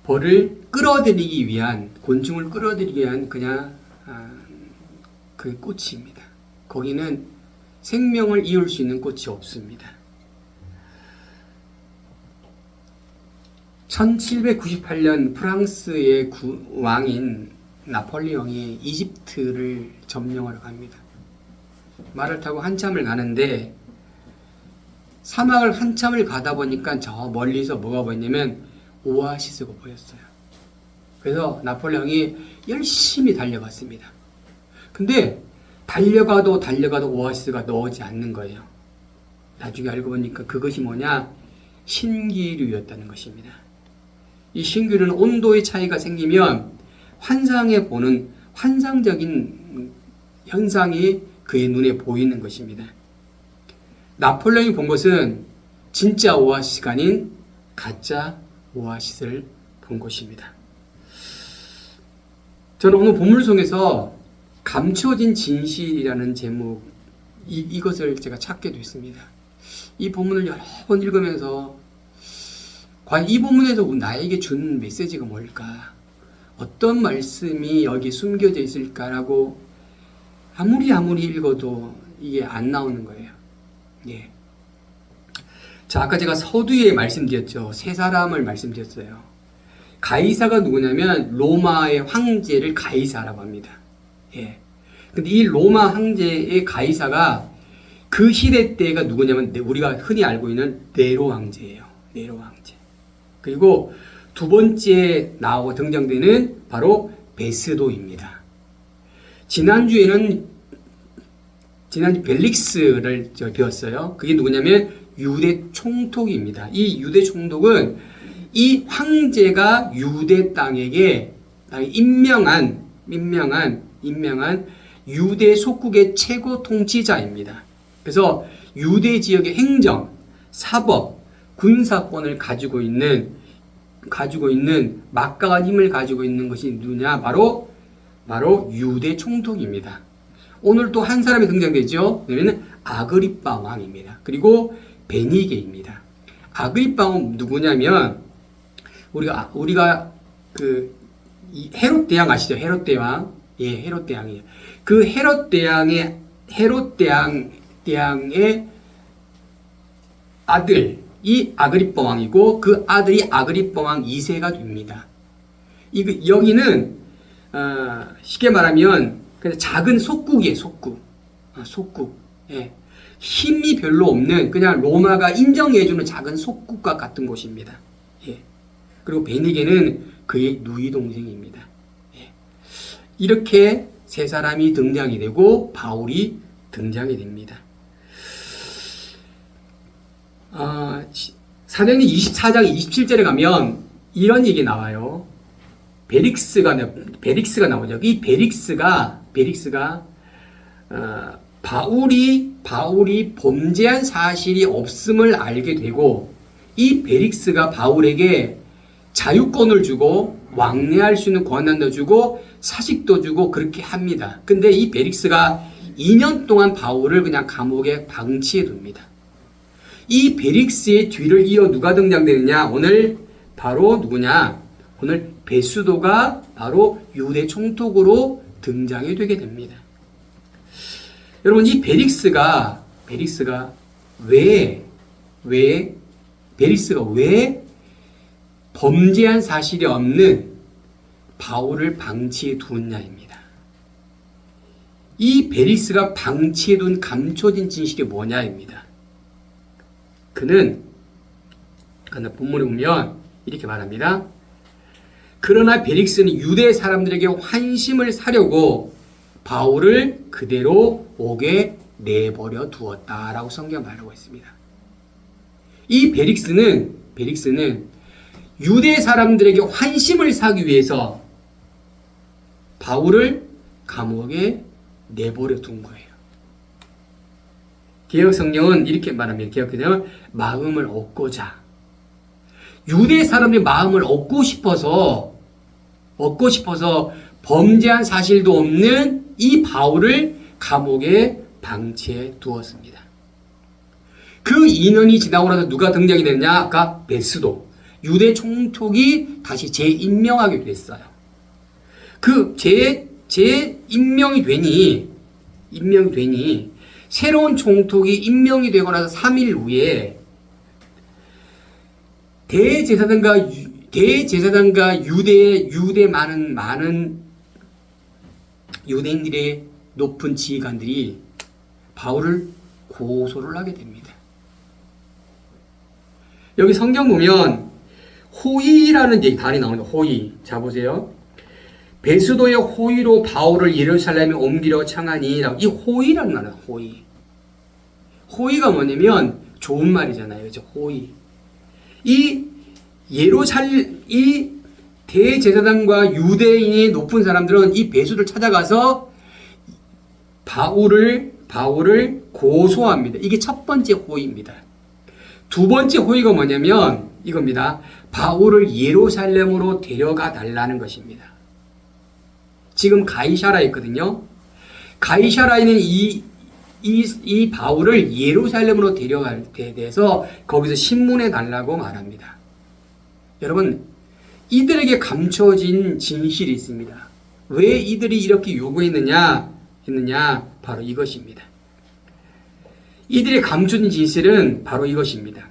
벌을 끌어들이기 위한, 곤충을 끌어들이기 위한 그냥 그 꽃입니다. 거기는 생명을 이을 수 있는 꽃이 없습니다. 1798년 프랑스의 왕인 나폴레옹이 이집트를 점령하러 갑니다. 말을 타고 한참을 가는데 사막을 한참을 가다 보니까 저 멀리서 뭐가 보였냐면 오아시스가 보였어요. 그래서 나폴레옹이 열심히 달려갔습니다. 근데 달려가도 오아시스가 나오지 않는 거예요. 나중에 알고 보니까 그것이 뭐냐? 신기류였다는 것입니다. 이 신기류는 온도의 차이가 생기면 환상에 보는 환상적인 현상이 그의 눈에 보이는 것입니다. 나폴레옹이 본 것은 진짜 오아시스가 아닌 가짜 오아시스를 본 것입니다. 저는 오늘 본문을 통해서 감추어진 진실이라는 제목, 이것을 제가 찾게 됐습니다. 이 본문을 여러 번 읽으면서 과연 이 본문에서 나에게 준 메시지가 뭘까? 어떤 말씀이 여기 숨겨져 있을까라고 아무리 읽어도 이게 안 나오는 거예요. 예. 자, 아까 제가 서두에 말씀드렸죠. 세 사람을 말씀드렸어요. 가이사가 누구냐면 로마의 황제를 가이사라고 합니다. 예. 근데 이 로마 황제의 가이사가 그 시대 때가 누구냐면 우리가 흔히 알고 있는 네로 왕제예요. 네로 왕제. 그리고 두 번째 나오고 등장되는 바로 베스도입니다. 지난주 벨릭스를 배웠어요. 그게 누구냐면 유대 총독입니다. 이 유대 총독은 이 황제가 유대 땅에게 임명한 유대 속국의 최고 통치자입니다. 그래서 유대 지역의 행정, 사법, 군사권을 가지고 있는 막강한 힘을 가지고 있는 것이 누구냐? 바로 유대 총독입니다. 오늘 또 한 사람이 등장되죠. 그러면 아그리빠 왕입니다. 그리고 베니게입니다. 아그리빠 왕은 누구냐면 우리가 그 헤롯 대왕 아시죠? 헤롯 대왕. 예, 헤롯 대왕이에요. 그 헤롯 대왕의 아들이 아그리빠 왕이고 그 아들이 아그리빠 왕 2세가 됩니다. 여기는 쉽게 말하면 그냥 작은 속국이에요. 속국. 예. 힘이 별로 없는 그냥 로마가 인정해주는 작은 속국과 같은 곳입니다. 예. 그리고 베니게는 그의 누이 동생입니다. 예. 이렇게 세 사람이 등장이 되고 바울이 등장이 됩니다. 사도행전 24장 27절에 가면 이런 얘기 나와요. 베릭스가 나오죠. 이 베릭스가 바울이 범죄한 사실이 없음을 알게 되고 이 베릭스가 바울에게 자유권을 주고 왕래할 수 있는 권한도 주고 사직도 주고 그렇게 합니다. 근데 이 베릭스가 2년 동안 바울을 그냥 감옥에 방치해 둡니다. 이 베릭스의 뒤를 이어 누가 등장되느냐? 오늘 바로 누구냐? 오늘 베스도가 바로 유대 총독으로 등장이 되게 됩니다. 여러분, 이 베릭스가 왜 범죄한 사실이 없는 바울을 방치해 두었냐입니다. 이 베릭스가 방치해 둔 감춰진 진실이 뭐냐입니다. 그는 본문에 보면 이렇게 말합니다. 그러나 베릭스는 유대 사람들에게 환심을 사려고 바울을 그대로 옥에 내버려 두었다라고 성경 말하고 있습니다. 이 베릭스는 유대 사람들에게 환심을 사기 위해서 바울을 감옥에 내버려 둔 거예요. 개역 성경은 이렇게 말합니다. 개역 성경은 마음을 얻고자. 유대 사람의 마음을 얻고 싶어서 범죄한 사실도 없는 이 바울을 감옥에 방치해 두었습니다. 그 2년이 지나고 나서 누가 등장이 됐냐? 아까 베스도. 유대 총독이 다시 재임명하게 됐어요. 그 재임명이 되니 새로운 총독이 임명이 되고 나서 3일 후에 대제사장과 유대 많은 유대인들의 높은 지휘관들이 바울을 고소를 하게 됩니다. 여기 성경 보면 호의라는 얘기 단이 나오는데 호의. 자 보세요. 베스도의 호의로 바울을 예루살렘에 옮기려 청하니. 이 호의라는 말은 호의. 호의가 뭐냐면 좋은 말이잖아요. 그렇죠? 호의. 이 대제사장과 유대인이 높은 사람들은 이 베스도를 찾아가서 바울을 고소합니다. 이게 첫 번째 호의입니다. 두 번째 호의가 뭐냐면 이겁니다. 바울을 예루살렘으로 데려가 달라는 것입니다. 지금 가이사라에 있거든요. 가이사라에는 이 바울을 예루살렘으로 데려갈 때 대해서 거기서 신문해 달라고 말합니다. 여러분, 이들에게 감춰진 진실이 있습니다. 왜 이들이 이렇게 요구했느냐? 바로 이것입니다. 이들의 감춰진 진실은 바로 이것입니다.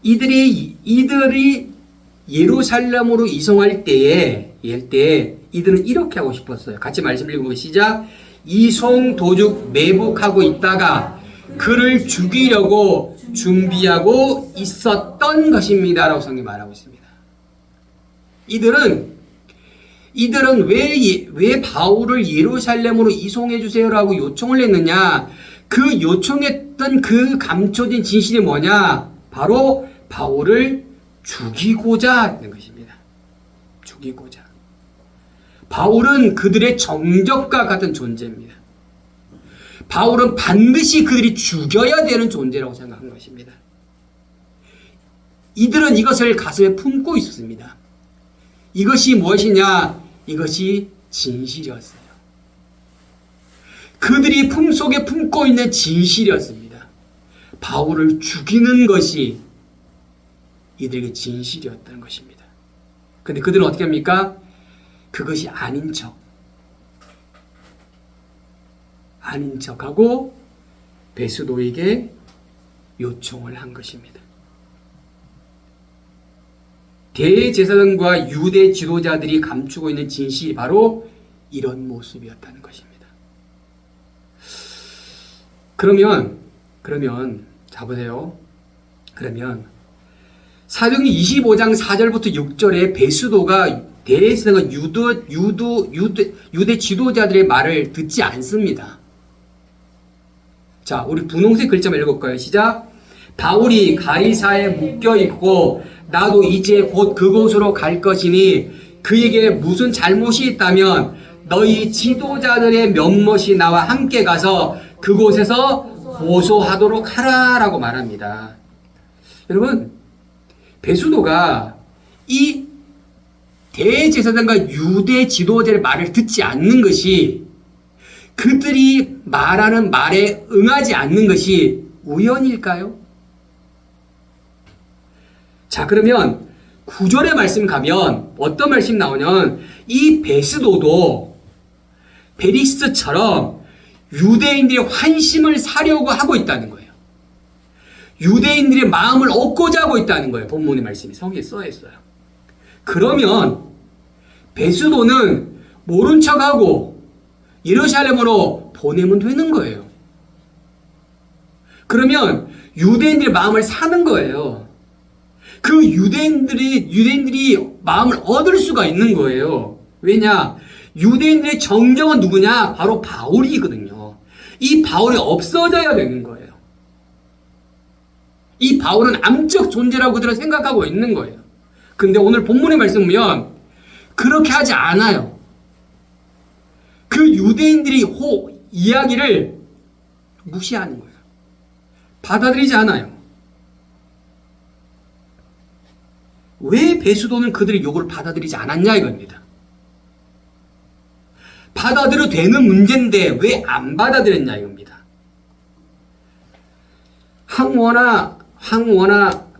이들이 예루살렘으로 이송할 때에 이들은 이렇게 하고 싶었어요. 같이 말씀 읽어보고 시작. 이송 도중 매복하고 있다가 그를 죽이려고 준비하고 있었던 것입니다. 라고 성경이 말하고 있습니다. 이들은 왜 바울을 예루살렘으로 이송해 주세요라고 요청을 했느냐? 그 요청했던 그 감춰진 진실이 뭐냐? 바로 바울을 죽이고자 했는 것입니다. 죽이고자. 바울은 그들의 정적과 같은 존재입니다. 바울은 반드시 그들이 죽여야 되는 존재라고 생각한 것입니다. 이들은 이것을 가슴에 품고 있었습니다. 이것이 무엇이냐? 이것이 진실이었어요. 그들이 품속에 품고 있는 진실이었습니다. 바울을 죽이는 것이 이들에게 진실이었다는 것입니다. 그런데 그들은 어떻게 합니까? 그것이 아닌 척하고 베스도에게 요청을 한 것입니다. 대제사장과 유대 지도자들이 감추고 있는 진실이 바로 이런 모습이었다는 것입니다. 그러면 자 보세요. 그러면 사도행전 25장 4절부터 6절에 베스도가 대제사장과 유대 지도자들의 말을 듣지 않습니다. 자, 우리 분홍색 글자만 읽어볼까요? 시작. 바울이 가이사에 묶여 있고 나도 이제 곧 그곳으로 갈 것이니 그에게 무슨 잘못이 있다면 너희 지도자들의 몇몇이 나와 함께 가서 그곳에서 고소하도록 하라라고 말합니다. 여러분, 베스도가 이 대제사장과 유대 지도자의 말을 듣지 않는 것이, 그들이 말하는 말에 응하지 않는 것이 우연일까요? 자, 그러면 9절의 말씀 가면 어떤 말씀이 나오냐면 이 베스도도 베릭스처럼 유대인들의 환심을 사려고 하고 있다는 거예요. 유대인들의 마음을 얻고자 하고 있다는 거예요. 본문의 말씀이 성경에 써 있어요. 그러면 베스도는 모른 척하고 예루살렘으로 보내면 되는 거예요. 그러면 유대인들의 마음을 사는 거예요. 그 유대인들이 마음을 얻을 수가 있는 거예요. 왜냐? 유대인들의 정정은 누구냐? 바로 바울이거든요. 이 바울이 없어져야 되는 거예요. 이 바울은 암적 존재라고 그들은 생각하고 있는 거예요. 근데 오늘 본문의 말씀 보면 그렇게 하지 않아요. 그 유대인들이 이야기를 무시하는 거예요. 받아들이지 않아요. 왜 베스도는 그들의 요구를 받아들이지 않았냐 이겁니다. 받아들여도 되는 문제인데 왜 안 받아들였냐 이겁니다. 항원아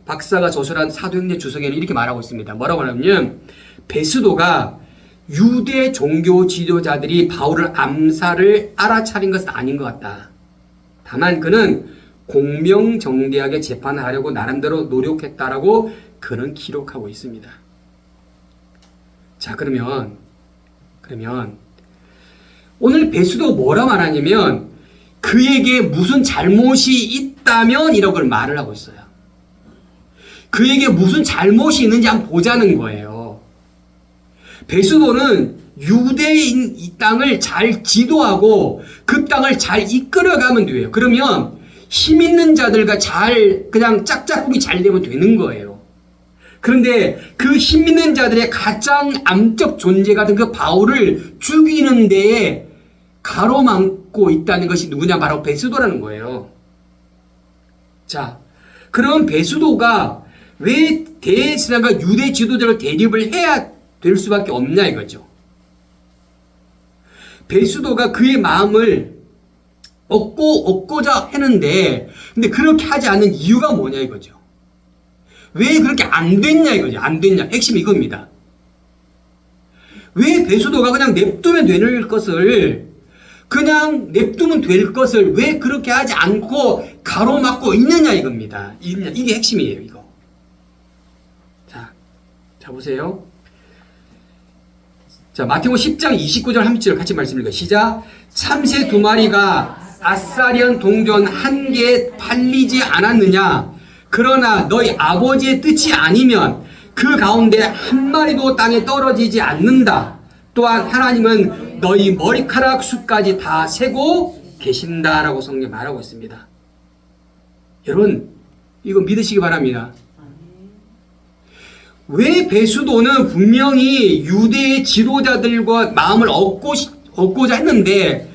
박사가 저술한 사도행전 주석에는 이렇게 말하고 있습니다. 뭐라고 하냐면 베스도가 유대 종교 지도자들이 바울을 암살을 알아차린 것은 아닌 것 같다. 다만 그는 공명정대하게 재판을 하려고 나름대로 노력했다라고 그는 기록하고 있습니다. 자, 그러면 오늘 베스도 뭐라 말하냐면 그에게 무슨 잘못이 있다면 이라고 말을 하고 있어요. 그에게 무슨 잘못이 있는지 한번 보자는 거예요. 베스도는 유대인 이 땅을 잘 지도하고 그 땅을 잘 이끌어가면 돼요. 그러면 힘 있는 자들과 잘 그냥 짝짝꿍이 잘 되면 되는 거예요. 그런데 그 힘 있는 자들의 가장 암적 존재 같은 그 바울을 죽이는 데에 가로막고 있다는 것이 누구냐? 바로 베스도라는 거예요. 자, 그럼 베스도가 왜 대제사장과 유대 지도자를 대립을 해야 될 수밖에 없냐 이거죠. 베스도가 그의 마음을 얻고자 했는데 근데 그렇게 하지 않는 이유가 뭐냐 이거죠. 왜 그렇게 안 됐냐 이거죠. 안 됐냐. 핵심이 이겁니다. 왜 베스도가 그냥 냅두면 되는 것을 왜 그렇게 하지 않고 가로막고 있느냐 이겁니다. 이게 핵심이에요, 이거. 자 보세요. 자, 마태복음 10장 29절 30절 같이 말씀드릴게요. 시작. 참새 2마리가 아사리안 동전 1개에 팔리지 않았느냐? 그러나 너희 아버지의 뜻이 아니면 그 가운데 1마리도 땅에 떨어지지 않는다. 또한 하나님은 너희 머리카락 수까지 다 세고 계신다라고 성경에 말하고 있습니다. 여러분, 이거 믿으시기 바랍니다. 왜 베스도는 분명히 유대의 지도자들과 마음을 얻고자 했는데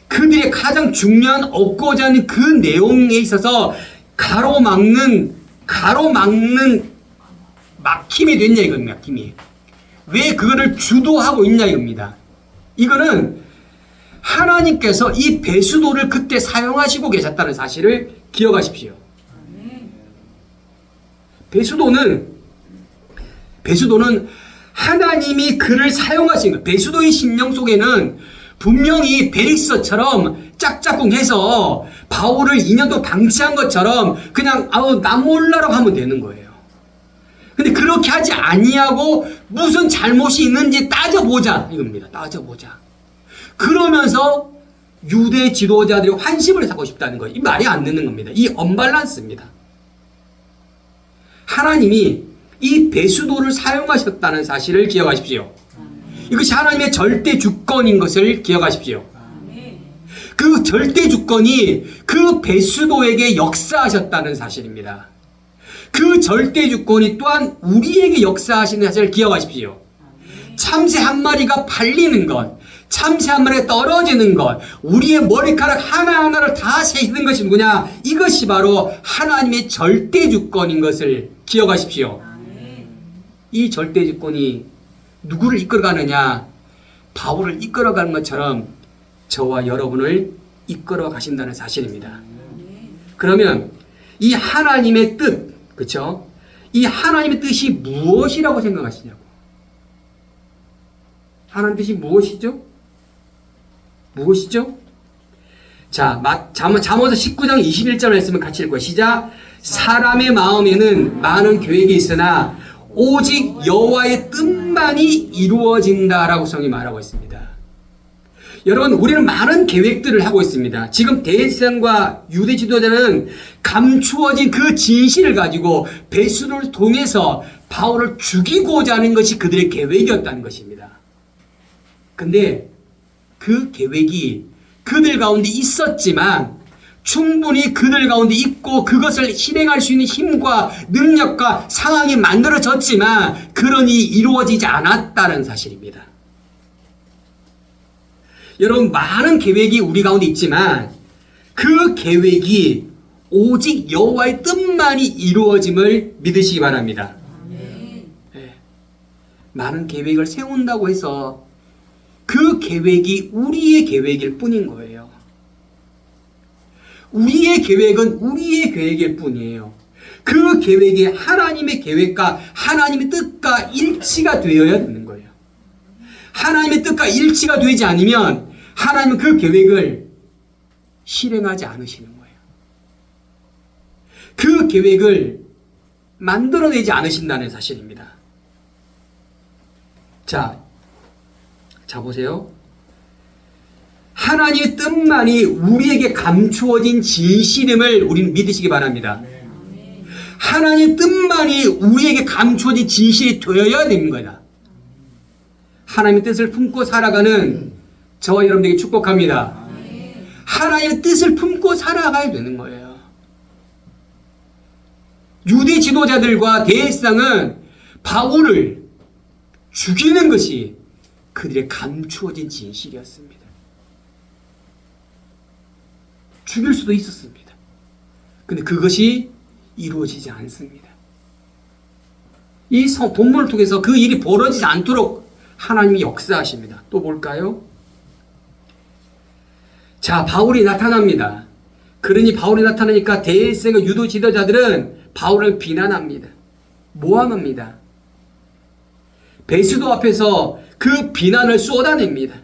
그들의 가장 중요한 얻고자 하는 그 내용에 있어서 가로막는 막힘이 됐냐 이겁니다. 막힘이. 왜 그거를 주도하고 있냐 이겁니다. 이거는 하나님께서 이 베스도를 그때 사용하시고 계셨다는 사실을 기억하십시오. 베스도는 하나님이 그를 사용하신 것. 베스도의 심령 속에는 분명히 베릭스처럼 짝짝꿍해서 바울을 2년 동안 방치한 것처럼 그냥 나 몰라라고 하면 되는 거예요. 근데 그렇게 하지 아니하고 무슨 잘못이 있는지 따져보자 이겁니다. 따져보자. 그러면서 유대 지도자들이 환심을 사고 싶다는 거예요. 이 말이 안 되는 겁니다. 이 언밸런스입니다. 하나님이 이 베스도를 사용하셨다는 사실을 기억하십시오. 이것이 하나님의 절대 주권인 것을 기억하십시오. 그 절대 주권이 그 베스도에게 역사하셨다는 사실입니다. 그 절대 주권이 또한 우리에게 역사하시는 사실을 기억하십시오. 참새 1마리가 팔리는 것, 참새 1마리가 떨어지는 것, 우리의 머리카락 하나하나를 다 세시는 것이 누구냐? 이것이 바로 하나님의 절대 주권인 것을 기억하십시오. 이 절대 주권이 누구를 이끌어가느냐? 바울을 이끌어가는 것처럼 저와 여러분을 이끌어 가신다는 사실입니다. 그러면 이 하나님의 뜻, 그렇죠? 이 하나님의 뜻이 무엇이라고 생각하시냐고. 하나님의 뜻이 무엇이죠? 무엇이죠? 자, 잠언서 19장 21절 말씀을 같이 읽고요. 시작. 사람의 마음에는 많은 계획이 있으나 오직 여호와의 뜻만이 이루어진다라고 성경이 말하고 있습니다. 여러분, 우리는 많은 계획들을 하고 있습니다. 지금 대제사장과 유대 지도자는 감추어진 그 진실을 가지고 베스도를 통해서 바울을 죽이고자 하는 것이 그들의 계획이었다는 것입니다. 근데 그 계획이 그들 가운데 있었지만 충분히 그들 가운데 있고 그것을 실행할 수 있는 힘과 능력과 상황이 만들어졌지만 그러니 이루어지지 않았다는 사실입니다. 여러분, 많은 계획이 우리 가운데 있지만 그 계획이 오직 여호와의 뜻만이 이루어짐을 믿으시기 바랍니다. 네. 많은 계획을 세운다고 해서 그 계획이 우리의 계획일 뿐인 거예요. 우리의 계획은 우리의 계획일 뿐이에요. 그 계획이 하나님의 계획과 하나님의 뜻과 일치가 되어야 되는 거예요. 하나님의 뜻과 일치가 되지 않으면 하나님은 그 계획을 실행하지 않으시는 거예요. 그 계획을 만들어내지 않으신다는 사실입니다. 자 보세요. 하나님의 뜻만이 우리에게 감추어진 진실임을 우리는 믿으시기 바랍니다. 하나님의 뜻만이 우리에게 감추어진 진실이 되어야 되는 거다. 하나님의 뜻을 품고 살아가는 저와 여러분에게 축복합니다. 하나님의 뜻을 품고 살아가야 되는 거예요. 유대 지도자들과 대제사장은 바울을 죽이는 것이 그들의 감추어진 진실이었습니다. 죽일 수도 있었습니다. 근데 그것이 이루어지지 않습니다. 이 본문을 통해서 그 일이 벌어지지 않도록 하나님이 역사하십니다. 또 볼까요? 자, 바울이 나타납니다. 그러니 바울이 나타나니까 대제사장과 유도 지도자들은 바울을 비난합니다. 모함합니다. 베스도 앞에서 그 비난을 쏟아냅니다.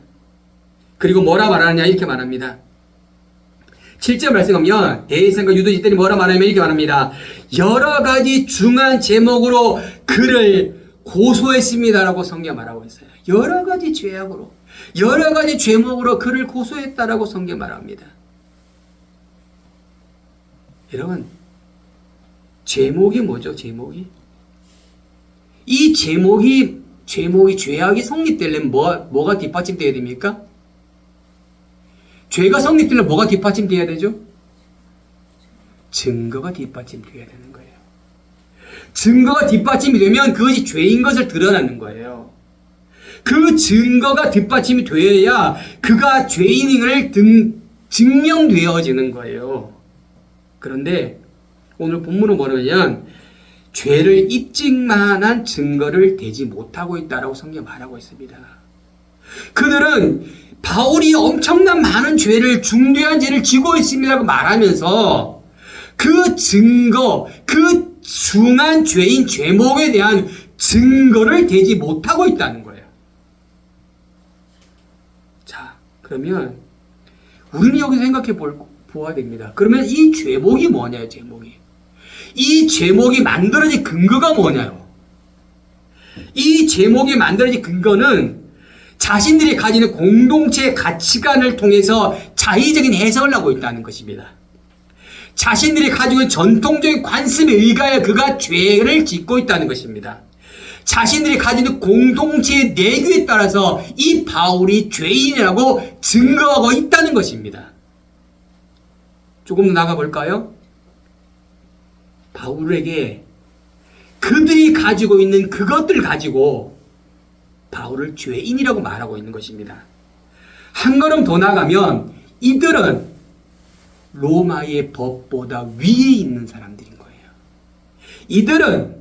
그리고 뭐라 말하느냐 이렇게 말합니다. 7절 말씀하면 대제사장과 유도지들이 뭐라 말하냐면 이렇게 말합니다. 여러 가지 중한 제목으로 그를 고소했습니다라고 성경 말하고 있어요. 여러 가지 죄악으로, 여러 가지 제목으로 그를 고소했다라고 성경 말합니다. 여러분, 제목이 뭐죠? 제목이? 이 제목이 죄악이 성립되려면 뭐가 뒷받침되어야 됩니까? 죄가 성립되려면 뭐가 뒷받침되어야 되죠? 증거가 뒷받침되어야 되는 거예요. 증거가 뒷받침이 되면 그것이 죄인 것을 드러나는 거예요. 그 증거가 뒷받침이 되어야 그가 죄인인 걸 증명되어지는 거예요. 그런데 오늘 본문은 뭐냐면 죄를 입증만한 증거를 대지 못하고 있다라고 성경 말하고 있습니다. 그들은 바울이 엄청난 많은 죄를, 중대한 죄를 지고 있습니다라고 말하면서 그 증거, 그 중한 죄인 죄목에 대한 증거를 대지 못하고 있다는 거예요. 자, 그러면 우리는 여기서 생각해 보아야 됩니다. 그러면 이 죄목이 뭐냐요, 제목이. 이 제목이 만들어진 근거가 뭐냐요. 이 제목이 만들어진 근거는 자신들이 가지는 공동체의 가치관을 통해서 자의적인 해석을 하고 있다는 것입니다. 자신들이 가지고 있는 전통적인 관습에 의하여 그가 죄를 짓고 있다는 것입니다. 자신들이 가지는 공동체의 내규에 따라서 이 바울이 죄인이라고 증거하고 있다는 것입니다. 조금 더 나가볼까요? 바울에게 그들이 가지고 있는 그것들 가지고 바울을 죄인이라고 말하고 있는 것입니다. 한 걸음 더 나가면 이들은 로마의 법보다 위에 있는 사람들인 거예요. 이들은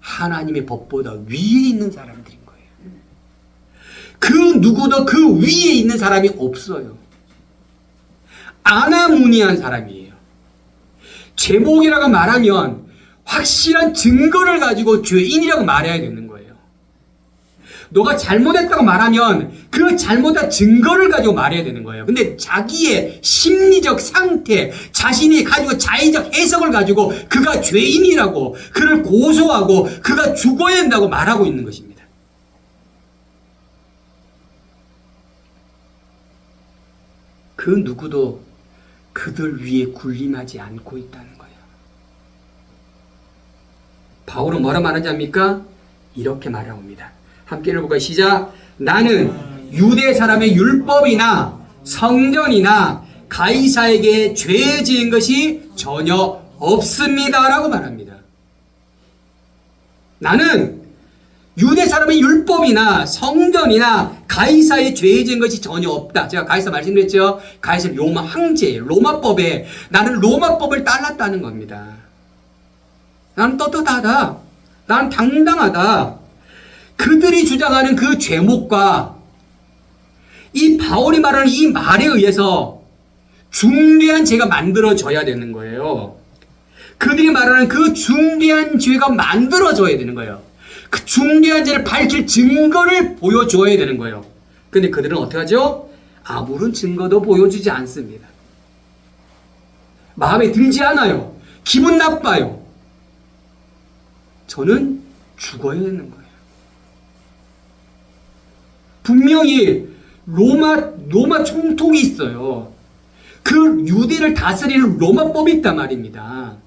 하나님의 법보다 위에 있는 사람들인 거예요. 그 누구도 그 위에 있는 사람이 없어요. 아나무니한 사람이에요. 제목이라고 말하면 확실한 증거를 가지고 죄인이라고 말해야 되는 거예요. 너가 잘못했다고 말하면 그 잘못한 증거를 가지고 말해야 되는 거예요. 근데 자기의 심리적 상태, 자신이 가지고 자의적 해석을 가지고 그가 죄인이라고, 그를 고소하고 그가 죽어야 한다고 말하고 있는 것입니다. 그 누구도 그들 위에 군림하지 않고 있다는 거예요. 바울은 뭐라 말하지 않습니까? 이렇게 말합니다. 함께 읽어볼까요? 시작. 나는 유대 사람의 율법이나 성전이나 가이사에게 죄 지은 것이 전혀 없습니다 라고 말합니다. 나는 유대 사람의 율법이나 성전이나 가이사에 죄 지은 것이 전혀 없다. 제가 가이사 말씀드렸죠. 가이사는 로마 황제예요. 로마법에 나는 로마법을 따랐다는 겁니다. 나는 떳떳하다. 나는 당당하다. 그들이 주장하는 그 죄목과 이 바울이 말하는 이 말에 의해서 중대한 죄가 만들어져야 되는 거예요. 그들이 말하는 그 중대한 죄가 만들어져야 되는 거예요. 그 중대한 죄를 밝힐 증거를 보여줘야 되는 거예요. 근데 그들은 어떻게 하죠? 아무런 증거도 보여주지 않습니다. 마음에 들지 않아요. 기분 나빠요. 저는 죽어야 되는 거예요. 분명히 로마 총독이 있어요. 그 유대를 다스리는 로마법이 있단 말입니다.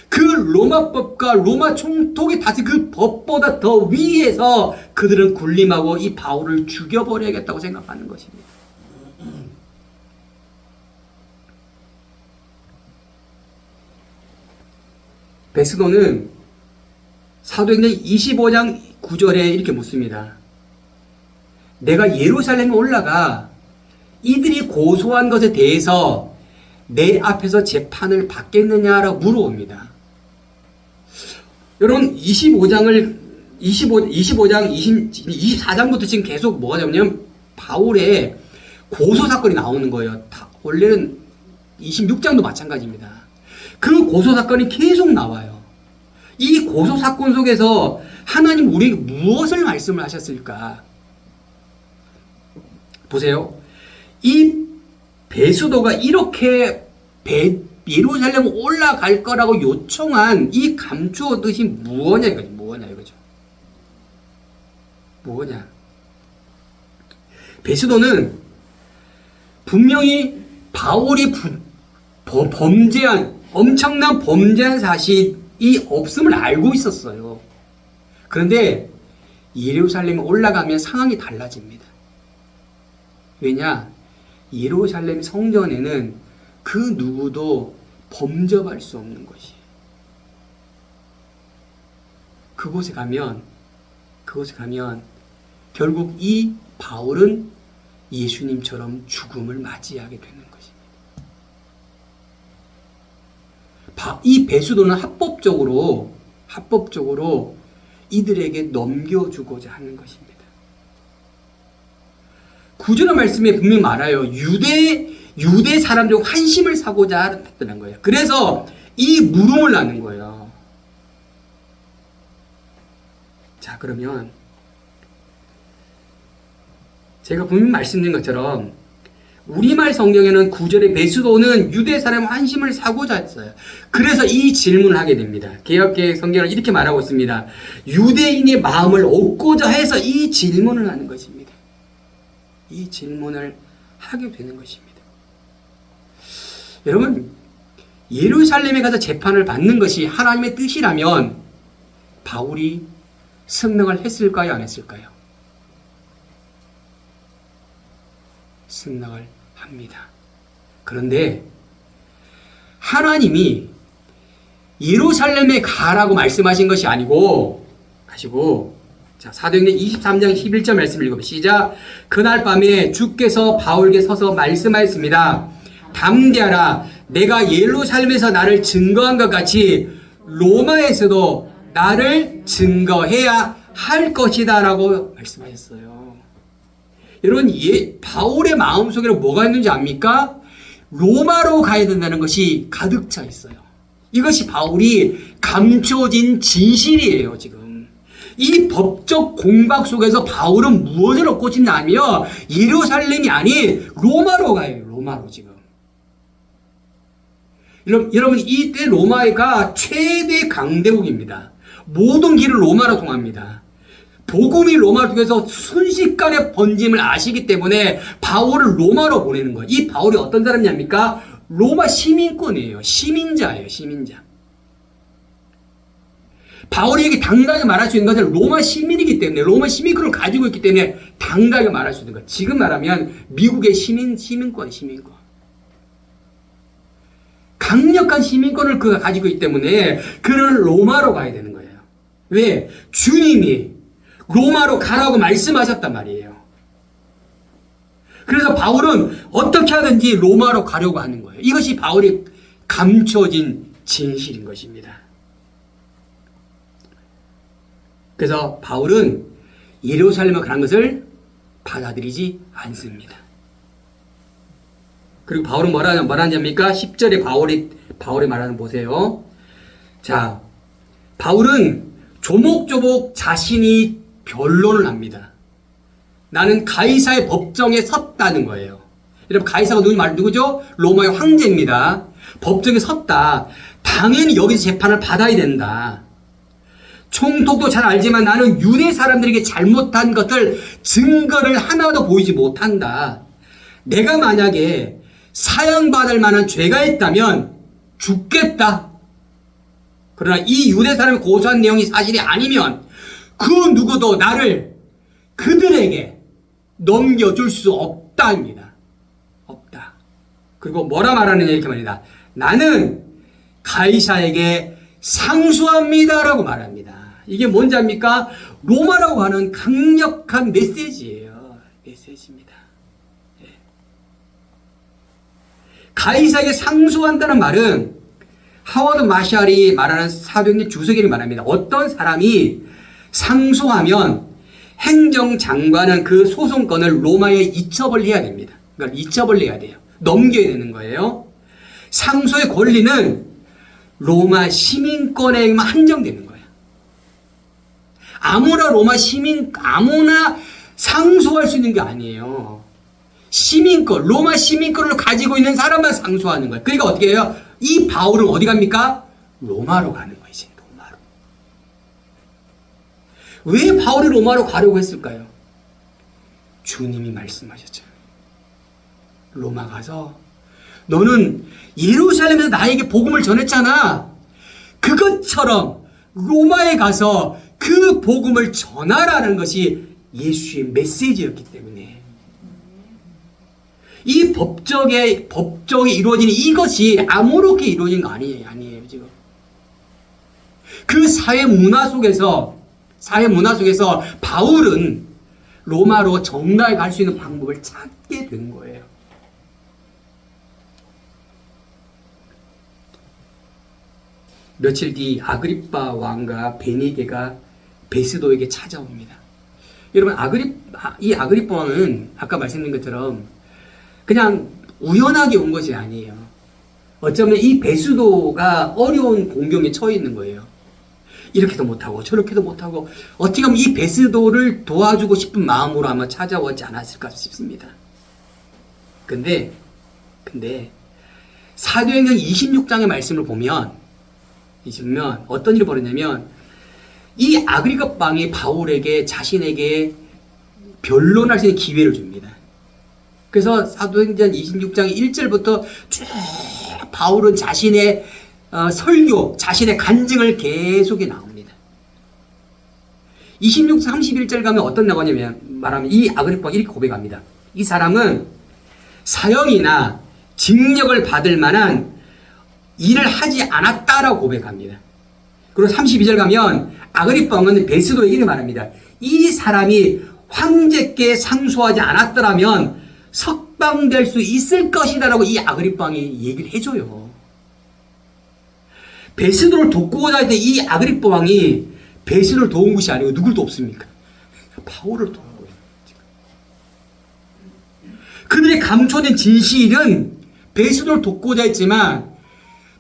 그 로마법과 로마 총독이 다시 그 법보다 더 위에서 그들은 군림하고 이 바울을 죽여버려야겠다고 생각하는 것입니다. 베스도는 사도행전 25장 9절에 이렇게 묻습니다. 내가 예루살렘에 올라가 이들이 고소한 것에 대해서 내 앞에서 재판을 받겠느냐라고 물어옵니다. 여러분 24장 24장부터 지금 계속 뭐가 되냐면 바울의 고소사건이 나오는 거예요. 원래는 26장도 마찬가지입니다. 그 고소사건이 계속 나와요. 이 고소사건 속에서 하나님 우리에게 무엇을 말씀을 하셨을까? 보세요. 이 베수도가 이렇게 예루살렘 올라갈 거라고 요청한 이 감추어 뜻이 무엇냐 이거죠. 뭐냐. 베수도는 분명히 바울이 엄청난 범죄한 사실이 없음을 알고 있었어요. 그런데 예루살렘에 올라가면 상황이 달라집니다. 왜냐? 예루살렘 성전에는 그 누구도 범접할 수 없는 것이에요. 그곳에 가면 결국 이 바울은 예수님처럼 죽음을 맞이하게 되는 것입니다. 이 베수도는 합법적으로 이들에게 넘겨주고자 하는 것입니다. 구절의 말씀에 분명히 말아요. 유대 사람들과 환심을 사고자 했다는 거예요. 그래서 이 물음을 나는 거예요. 자, 그러면 제가 분명히 말씀드린 것처럼 우리말 성경에는 9절의 베수도는 유대 사람의 환심을 사고자 했어요. 그래서 이 질문을 하게 됩니다. 개역개혁 성경은 이렇게 말하고 있습니다. 유대인의 마음을 얻고자 해서 이 질문을 하는 것입니다. 이 질문을 하게 되는 것입니다. 여러분, 예루살렘에 가서 재판을 받는 것이 하나님의 뜻이라면 바울이 승낙을 했을까요? 안 했을까요? 승낙을 합니다. 그런데 하나님이 예루살렘에 가라고 말씀하신 것이 아니고 자, 사도행전 23장 11절 말씀 읽어보시죠. 시작. 그날 밤에 주께서 바울에게 서서 말씀하였습니다. 담대하라. 내가 예루살렘에서 나를 증거한 것 같이 로마에서도 나를 증거해야 할 것이다 라고 말씀하셨어요. 여러분, 바울의 마음속에 뭐가 있는지 압니까? 로마로 가야 된다는 것이 가득 차 있어요. 이것이 바울이 감춰진 진실이에요. 지금 이 법적 공박 속에서 바울은 무엇을 얻고 싶냐면 예루살렘이 아닌 로마로 가요. 로마로 지금. 여러분, 이때 로마가 최대 강대국입니다. 모든 길을 로마로 통합니다. 복음이 로마를 통해서 순식간에 번짐을 아시기 때문에 바울을 로마로 보내는 거예요. 이 바울이 어떤 사람이냐입니까? 로마 시민권이에요. 시민자예요. 시민자. 바울에게 당당하게 말할 수 있는 것은 로마 시민이기 때문에, 로마 시민권을 가지고 있기 때문에 당당하게 말할 수 있는 거예요. 지금 말하면 미국의 시민권. 강력한 시민권을 그가 가지고 있기 때문에 그는 로마로 가야 되는 거예요. 왜? 주님이 로마로 가라고 말씀하셨단 말이에요. 그래서 바울은 어떻게 하든지 로마로 가려고 하는 거예요. 이것이 바울이 감춰진 진실인 것입니다. 그래서 바울은 예루살렘에 가는 것을 받아들이지 않습니다. 그리고 바울은 뭐라는 겁니까? 10절에 바울이 말하는 보세요. 자, 바울은 조목조목 자신이 변론을 합니다. 나는 가이사의 법정에 섰다는 거예요. 여러분, 가이사가 누구죠? 로마의 황제입니다. 법정에 섰다. 당연히 여기서 재판을 받아야 된다. 총독도 잘 알지만 나는 유대 사람들에게 잘못한 것들 증거를 하나도 보이지 못한다. 내가 만약에 사형받을 만한 죄가 있다면 죽겠다. 그러나 이 유대 사람이 고소한 내용이 사실이 아니면 그 누구도 나를 그들에게 넘겨줄 수 없다입니다. 없다. 그리고 뭐라 말하느냐 이렇게 말합니다. 나는 가이사에게 상수합니다라고 말합니다. 이게 뭔지 압니까? 로마라고 하는 강력한 메시지예요. 메시지입니다. 예. 가이사에게 상수한다는 말은 하워드 마샬이 말하는 사도행전 주석이 말합니다. 어떤 사람이 상소하면 행정장관은 그 소송권을 로마에 이첩을 해야 됩니다. 그러니까 이첩을 해야 돼요. 넘겨야 되는 거예요. 상소의 권리는 로마 시민권에만 한정되는 거예요. 아무나 아무나 상소할 수 있는 게 아니에요. 시민권, 로마 시민권을 가지고 있는 사람만 상소하는 거예요. 그러니까 어떻게 해요? 이 바울은 어디 갑니까? 로마로 가는 거예요. 이제 로마로. 왜 바울이 로마로 가려고 했을까요? 주님이 말씀하셨죠. 로마 가서 너는 예루살렘에서 나에게 복음을 전했잖아. 그것처럼 로마에 가서 그 복음을 전하라는 것이 예수의 메시지였기 때문에 이 법정에 이루어지는 이것이 아무렇게 이루어진 거 아니에요, 지금. 그 사회 문화 속에서 바울은 로마로 정나에 갈 수 있는 방법을 찾게 된 거예요. 며칠 뒤 아그리빠 왕과 베니게가 베스도에게 찾아옵니다. 여러분, 이 아그리빠 왕은 아까 말씀드린 것처럼 그냥 우연하게 온 것이 아니에요. 어쩌면 이 베스도가 어려운 공경에 처해 있는 거예요. 이렇게도 못하고 저렇게도 못하고 어떻게 하면 이 베스도를 도와주고 싶은 마음으로 아마 찾아오지 않았을까 싶습니다. 근데 사도행전 26장의 말씀을 보면 어떤 일이 벌어졌냐면 이 아그리빠 왕이 바울에게 자신에게 변론할 수 있는 기회를 줍니다. 그래서 사도행전 26장 1절부터 쭉 바울은 자신의 설교, 자신의 간증을 계속해 나옵니다. 26장 31절 가면 어떤 나오냐면 말하면 이 아그리빠가 이렇게 고백합니다. 이 사람은 사형이나 징역을 받을 만한 일을 하지 않았다라고 고백합니다. 그리고 32절 가면 아그리빠 왕은 베스도에게 이렇게 말합니다. 이 사람이 황제께 상소하지 않았더라면 석방될 수 있을 것이다라고 이 아그리빠 왕이 얘기를 해줘요. 베스도를 돕고자 할 때 이 아그리빠 왕이 베스도를 도운 것이 아니고 누굴 돕습니까? 바울을 도운 거예요. 그들의 감춰진 진실은 베스도를 돕고자 했지만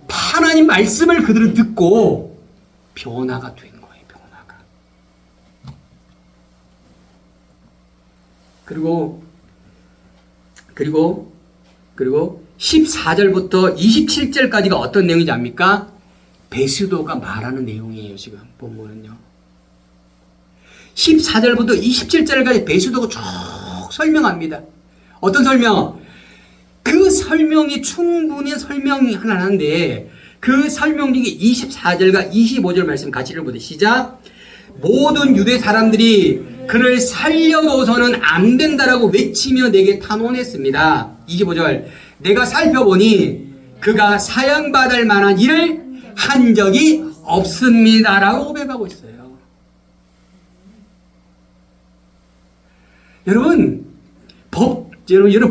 하나님 말씀을 그들은 듣고 변화가 된 거예요. 변화가. 그리고 14절부터 27절까지가 어떤 내용인지 압니까? 베스도가 말하는 내용이에요. 지금 본문은요. 14절부터 27절까지 베스도가 쭉 설명합니다. 어떤 설명? 그 설명이 충분히 설명이 하나인데 그 설명 중에 24절과 25절 말씀 같이 읽어보세요. 시작. 모든 유대 사람들이 그를 살려놓고서는 안 된다라고 외치며 내게 탄원했습니다. 25절. 내가 살펴보니 그가 사형받을 만한 일을 한 적이 없습니다라고 고백하고 있어요. 여러분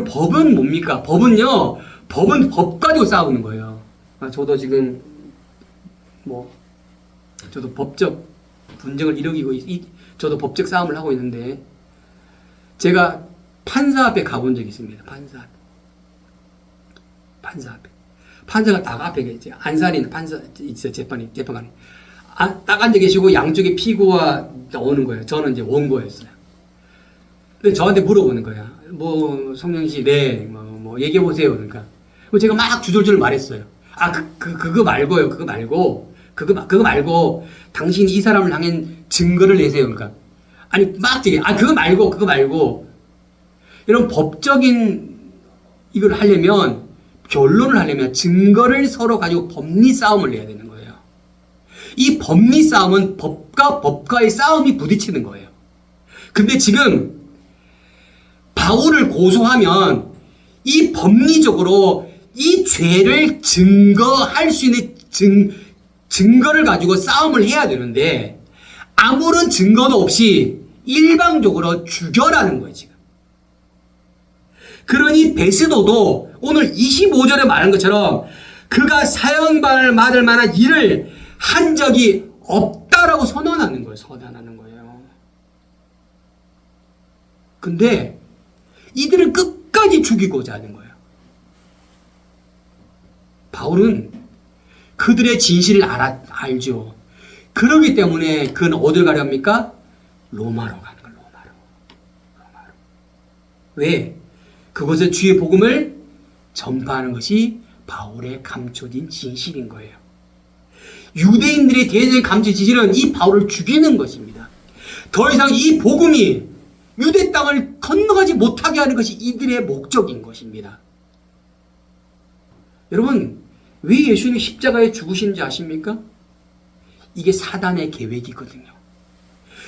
법은 뭡니까? 법은 법 가지고 싸우는 거예요. 저도 지금 저도 법적 분쟁을 일으키고 저도 법적 싸움을 하고 있는데 제가 판사 앞에 가본 적이 있습니다. 판사 앞에. 판사가 딱 앞에 계지. 안산인 판사 있어요. 재판관이. 딱 앉아 계시고 양쪽에 피고가 오는 거예요. 저는 이제 원고였어요. 근데 저한테 물어보는 거야. 뭐 성령 씨, 네, 뭐 얘기해 보세요. 그러니까 제가 막 주절주절 말했어요. 그거 말고요. 그거 말고 당신이 이 사람을 향한 증거를 내세요. 그러니까 아니 막 되게 그거 말고 이런 법적인 이걸 하려면 결론을 하려면 증거를 서로 가지고 법리 싸움을 내야 되는 거예요. 이 법리 싸움은 법과의 싸움이 부딪히는 거예요. 근데 지금 바울을 고소하면 이 법리적으로 이 죄를 증거할 수 있는 증거를 가지고 싸움을 해야 되는데 아무런 증거도 없이 일방적으로 죽여라는 거예요, 지금. 그러니 베스도도 오늘 25절에 말한 것처럼 그가 사형받을 만한 일을 한 적이 없다라고 선언하는 거예요. 근데 이들은 끝까지 죽이고자 하는 거예요. 바울은 그들의 진실을 알죠. 그러기 때문에 그는 어딜 가려 합니까? 로마로 가는 거예요. 로마로. 왜? 그곳에 주의 복음을 전파하는 것이 바울의 감춰진 진실인 거예요. 유대인들의 대대적인 감춰진 진실은 이 바울을 죽이는 것입니다. 더 이상 이 복음이 유대 땅을 건너가지 못하게 하는 것이 이들의 목적인 것입니다. 여러분, 왜 예수님이 십자가에 죽으신지 아십니까? 이게 사단의 계획이거든요.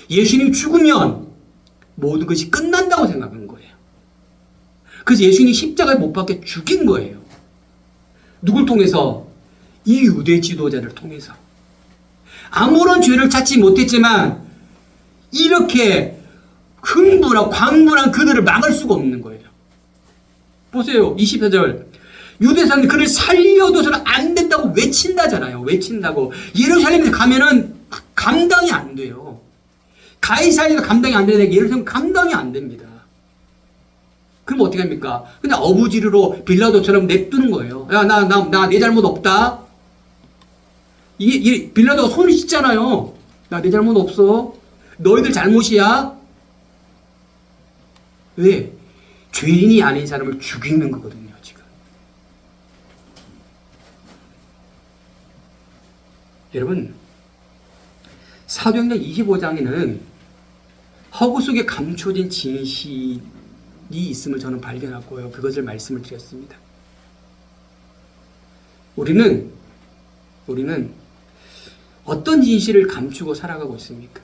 예수님이 죽으면 모든 것이 끝난다고 생각한 거예요. 그래서 예수님이 십자가에 못 박혀 죽인 거예요. 누굴 통해서? 이 유대 지도자를 통해서. 아무런 죄를 찾지 못했지만 이렇게 흥분하고 광분한 그들을 막을 수가 없는 거예요. 보세요. 24절. 유대 사람들이 그를 살려둬서는 안 된다고 외친다잖아요. 외친다고. 예루살렘에 가면은 감당이 안 돼요. 가이사랴가 감당이 안 되는데 예루살렘 감당이 안 됩니다. 그럼 어떻게 합니까? 그냥 어부지르로 빌라도처럼 냅두는 거예요. 야, 나 내 잘못 없다. 이게 빌라도가 손을 씻잖아요. 나 내 잘못 없어. 너희들 잘못이야. 왜? 죄인이 아닌 사람을 죽이는 거거든요, 지금. 여러분, 사도행전 25장에는 허구 속에 감춰진 진실이 있음을 저는 발견하고요. 그것을 말씀을 드렸습니다. 우리는 어떤 진실을 감추고 살아가고 있습니까?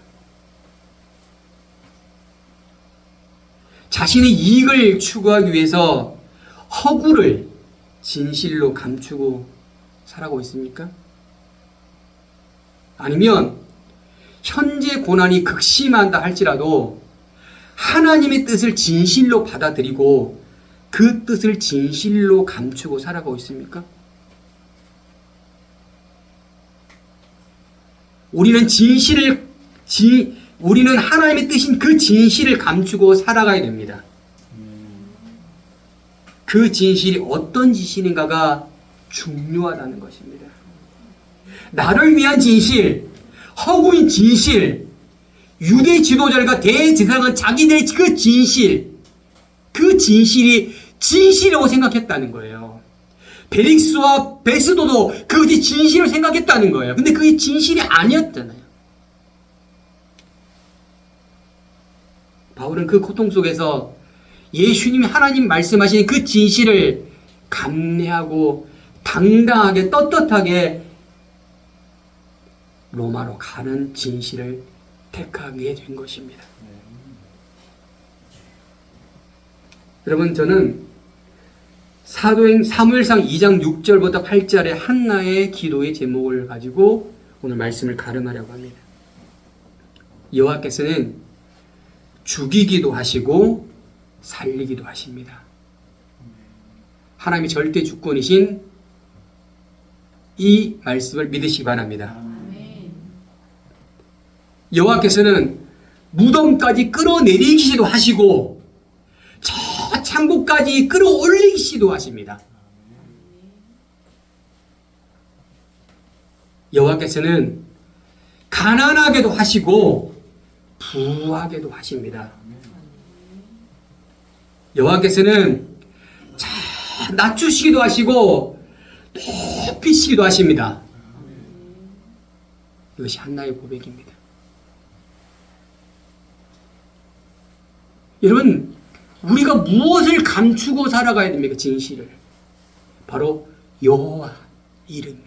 자신의 이익을 추구하기 위해서 허구를 진실로 감추고 살아가고 있습니까? 아니면 현재 고난이 극심하다 할지라도 하나님의 뜻을 진실로 받아들이고 그 뜻을 진실로 감추고 살아가고 있습니까? 우리는 하나님의 뜻인 그 진실을 감추고 살아가야 됩니다. 그 진실이 어떤 진실인가가 중요하다는 것입니다. 나를 위한 진실, 허구인 진실, 유대 지도자들과 대제사장은 자기들의 그 진실이 진실이라고 생각했다는 거예요. 벨릭스와 베스도도 그것이 진실을 생각했다는 거예요. 근데 그게 진실이 아니었잖아요. 바울은 그 고통 속에서 예수님이 하나님 말씀하신 그 진실을 감내하고 당당하게 떳떳하게 로마로 가는 진실을 택하게 된 것입니다. 여러분, 저는 사무엘상 2장 6절부터 8절의 한나의 기도의 제목을 가지고 오늘 말씀을 가름하려고 합니다. 여호와께서는 죽이기도 하시고 살리기도 하십니다. 하나님의 절대 주권이신 이 말씀을 믿으시기 바랍니다. 여호와께서는 무덤까지 끌어내리기도 하시고 저 창고까지 끌어올리기도 하십니다. 여호와께서는 가난하게도 하시고 부하게도 하십니다. 여호와께서는 낮추시기도 하시고 높이시기도 하십니다. 이것이 한나의 고백입니다. 여러분, 우리가 무엇을 감추고 살아가야 됩니까? 진실을. 바로 여호와 이름.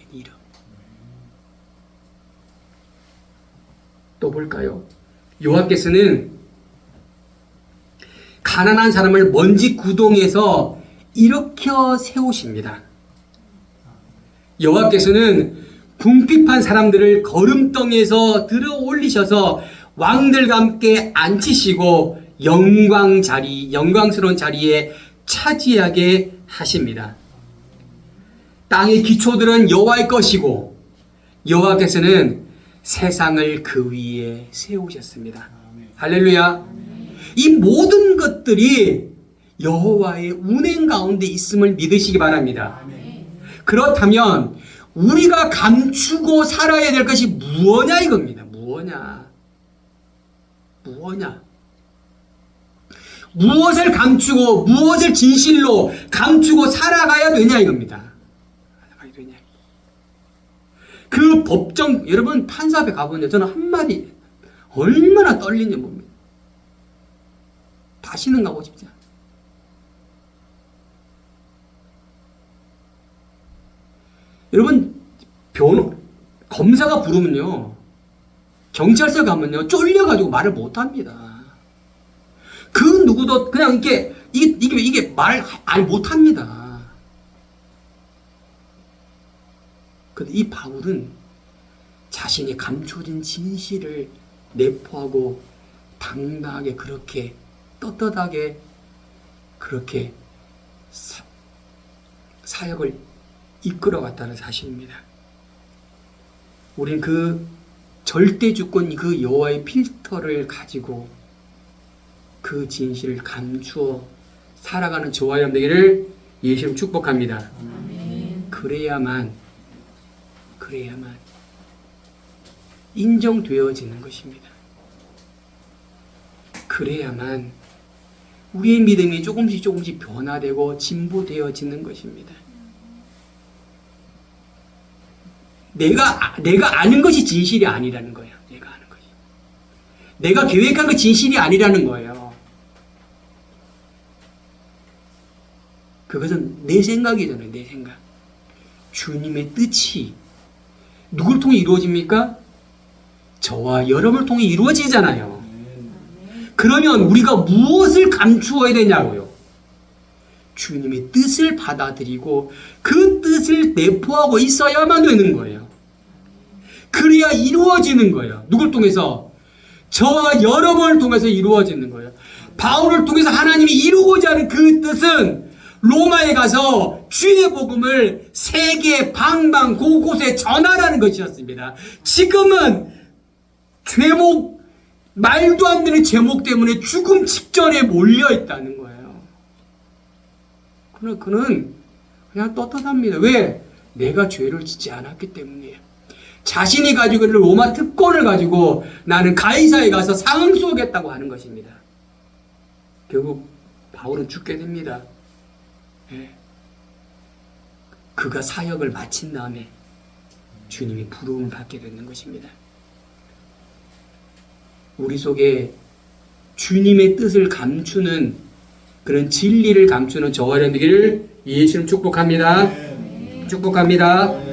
또 볼까요? 여호와께서는 가난한 사람을 먼지 구덩이에서 일으켜 세우십니다. 여호와께서는 궁핍한 사람들을 거름덩이에서 들어 올리셔서 왕들과 함께 앉히시고 영광스러운 자리에 차지하게 하십니다. 땅의 기초들은 여호와의 것이고 여호와께서는 세상을 그 위에 세우셨습니다. 할렐루야. 이 모든 것들이 여호와의 운행 가운데 있음을 믿으시기 바랍니다. 그렇다면 우리가 감추고 살아야 될 것이 무엇냐 이겁니다. 무엇냐. 무엇을 감추고 무엇을 진실로 감추고 살아가야 되냐 이겁니다. 그 법정, 여러분 판사 앞에 가보면 저는 한마디 얼마나 떨리는지 봅니다. 다시는 가고 싶지 않아요. 여러분 검사가 부르면요, 경찰서 가면요 쫄려가지고 말을 못합니다. 그 누구도 그냥 이게 말 못합니다. 근데 이 바울은 자신이 감춰진 진실을 내포하고 당당하게 그렇게 떳떳하게 그렇게 사역을 이끌어갔다는 사실입니다. 우린 그 절대 주권 그 여호와의 필터를 가지고 그 진실을 감추어 살아가는 저와 여러분 되기를 예수님 축복합니다. 그래야만 인정되어지는 것입니다. 그래야만 우리의 믿음이 조금씩 변화되고 진보되어지는 것입니다. 내가 아는 것이 진실이 아니라는 거예요. 내가 아는 것이. 내가 계획한 것 진실이 아니라는 거예요. 그것은 내 생각이잖아요. 내 생각. 주님의 뜻이 누굴 통해 이루어집니까? 저와 여러분을 통해 이루어지잖아요. 그러면 우리가 무엇을 감추어야 되냐고요? 주님의 뜻을 받아들이고 그 뜻을 내포하고 있어야만 되는 거예요. 그래야 이루어지는 거예요. 누굴 통해서? 저와 여러분을 통해서 이루어지는 거예요. 바울을 통해서 하나님이 이루고자 하는 그 뜻은 로마에 가서 주의 복음을 세계 방방 곳곳에 전하라는 것이었습니다. 지금은 말도 안 되는 제목 때문에 죽음 직전에 몰려 있다는 거예요. 그는 그냥 떳떳합니다. 왜? 내가 죄를 짓지 않았기 때문이에요. 자신이 가지고 있는 로마 특권을 가지고 나는 가이사에 가서 상을 쏘겠다고 하는 것입니다. 결국 바울은 죽게 됩니다. 그가 사역을 마친 다음에 주님이 부름을 받게 되는 것입니다. 우리 속에 주님의 뜻을 감추는 그런 진리를 감추는 저와 여러분 되기를 예수님 축복합니다. 축복합니다.